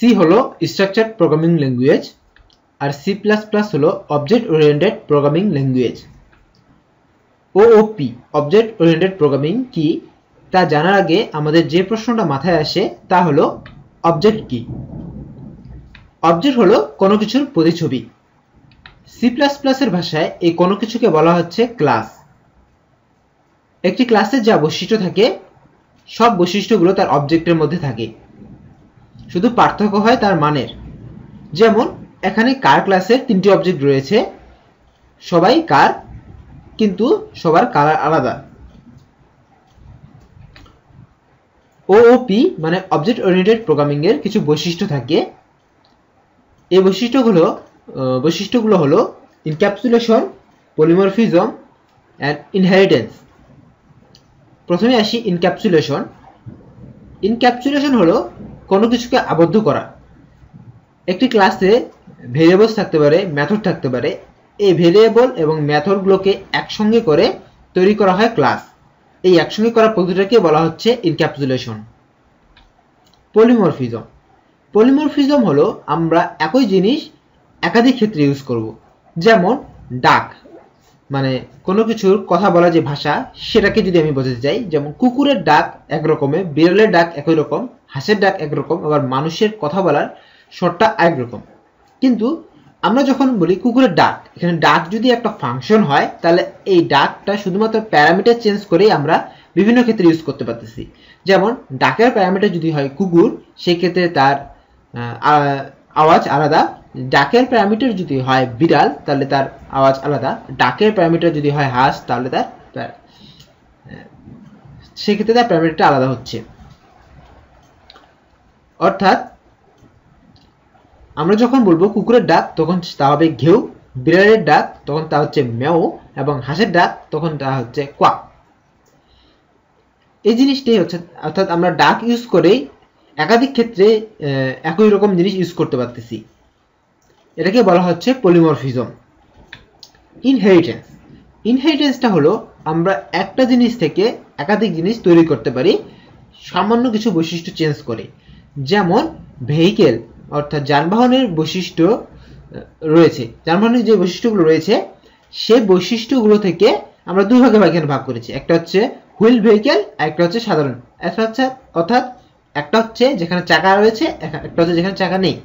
C হলো structured programming language আর C plus plus হলো object oriented programming language. OOP object oriented programming কি তা জানার আগে আমাদের যে প্রশ্নটা মাথায় আসে তা হলো অবজেক্ট কি। অবজেক্ট হলো কোনো কিছুর প্রতিছবি। সি প্লাস প্লাসের ভাষায় এই কোনো কিছুকে বলা হচ্ছে ক্লাস। একটি ক্লাসের যা বৈশিষ্ট্য থাকে সব বৈশিষ্ট্যগুলো তার অবজেক্টের মধ্যে থাকে, শুধু পার্থক্য হয় তার মানের। যেমন এখানে কার ক্লাসের 3টি অবজেক্ট রয়েছে, সবাই কার কিন্তু সবার কালার আলাদা। ওওপি মানে অবজেক্ট ওরিয়েন্টেড প্রোগ্রামিং এর কিছু বৈশিষ্ট্য থাকে। এই বৈশিষ্ট্যগুলো হলো ইনক্যাপসুলেশন, পলিমরফিজম এন্ড ইনহেরিটেন্স। প্রথমে আসি ইনক্যাপসুলেশন। ইনক্যাপসুলেশন হলো কোনো কিছুকে আবদ্ধ করা। একটি ক্লাসে ভেরিয়েবলস থাকতে পারে, মেথড থাকতে পারে। এই ভেরিয়েবল এবং মেথডগুলোকে একসঙ্গে করে তৈরি করা হয় ক্লাস। এই একসঙ্গে করা পদ্ধতিটাকে বলা হচ্ছে ইনক্যাপসুলেশন। পলিমরফিজম। পলিমরফিজম হলো আমরা একই জিনিস একাধিক ক্ষেত্রে ইউজ করব। যেমন ডাক মানে কোনো কিছুর কথা বলা যে ভাষা সেটাকে যদি আমি বোঝাতে চাই, যেমন কুকুরের ডাক এক রকমের, বিড়ালের ডাক একই রকম, হাঁসের ডাক একরকম, আবার মানুষের কথা বলার স্বরটা একরকম। কিন্তু আমরা যখন বলি কুকুরের ডাক, এখানে ডাক যদি একটা ফাংশন হয় তাহলে এই ডাকটা শুধুমাত্র প্যারামিটার চেঞ্জ করেই আমরা বিভিন্ন ক্ষেত্রে ইউজ করতে পারতেছি। যেমন ডাকের প্যারামিটার যদি হয় কুকুর, সেক্ষেত্রে তার আওয়াজ আলাদা। ডাকের প্যারামিটার যদি হয় বিড়াল তাহলে তার আওয়াজ আলাদা। ডাকের প্যারামিটার যদি হয় হাঁস তাহলে তার সেক্ষেত্রে তার প্যারামিটারটা আলাদা হচ্ছে। অর্থাৎ আমরা যখন বলবো কুকুরের ডাক তখন তা হবে ঘেউ, বিড়ালের ডাক তখন তা হচ্ছে মেও, এবং হাঁসের ডাক তখন তা হচ্ছে কোয়াক। এই জিনিসটাই হচ্ছে, অর্থাৎ আমরা ডাক ইউজ করেই একাধিক ক্ষেত্রে একই রকম জিনিস ইউজ করতে পারতেছি। এটাকে বলা হচ্ছে পলিমরফিজম। ইনহেরিটেন্স। ইনহেরিটেন্সটা হলো আমরা একটা জিনিস থেকে একাধিক জিনিস তৈরি করতে পারি সামান্য কিছু বৈশিষ্ট্য চেঞ্জ করে। যেমন ভেহিকেল অর্থাৎ যানবাহনের বৈশিষ্ট্য রয়েছে, যানবাহনের যে বৈশিষ্ট্যগুলো রয়েছে সেই বৈশিষ্ট্যগুলো থেকে আমরা দুই ভাগে ভাগ করেছি। একটা হচ্ছে হুইল ভেহিকেল, একটা হচ্ছে সাধারণ। অর্থাৎ একটা হচ্ছে যেখানে চাকা রয়েছে, একটা হচ্ছে যেখানে চাকা নেই।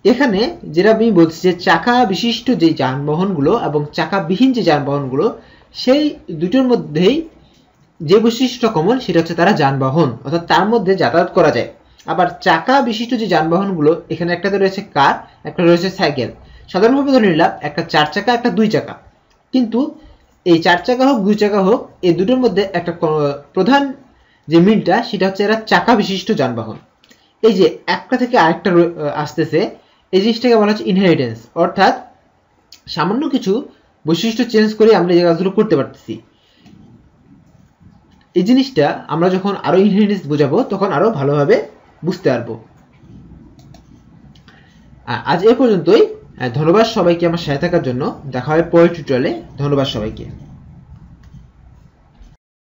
এখানে যেটা আমি বলছি যে চাকা বিশিষ্ট যে যানবাহনগুলো এবং চাকাবিহীন যে যানবাহনগুলো, সেই দুটোর মধ্যেই যে বৈশিষ্ট্য কমন সেটা হচ্ছে তারা যানবাহন, অর্থাৎ তার মধ্যে যাতায়াত করা যায়। আবার চাকা বিশিষ্ট যে যানবাহনগুলো, এখানে একটাতে রয়েছে কার, একটা রয়েছে সাইকেল। সাধারণভাবে ধরে নিলাম একটা 4 চাকা একটা 2 চাকা, কিন্তু এই 4 চাকা হোক 2 চাকা হোক এই দুটোর মধ্যে একটা প্রধান যে মিলটা সেটা হচ্ছে এরা চাকা বিশিষ্ট যানবাহন। এই যে একটা থেকে আরেকটা আসতেছে, এই জিনিসটাকে বলা হচ্ছে ইনহেরিটেন্স। অর্থাৎ সামান্য কিছু বৈশিষ্ট্য চেঞ্জ করে আমরা এই কাজগুলো করতে পারতেছি। এই জিনিসটা আমরা যখন আরো ইনহেরিটেন্স বোঝাবো তখন আরো ভালোভাবে বুঝতে পারবো। আজ এ পর্যন্তই। ধন্যবাদ সবাইকে আমার সাথে থাকার জন্য। দেখা হবে পরের টিউটোরিয়ালে। ধন্যবাদ সবাইকে।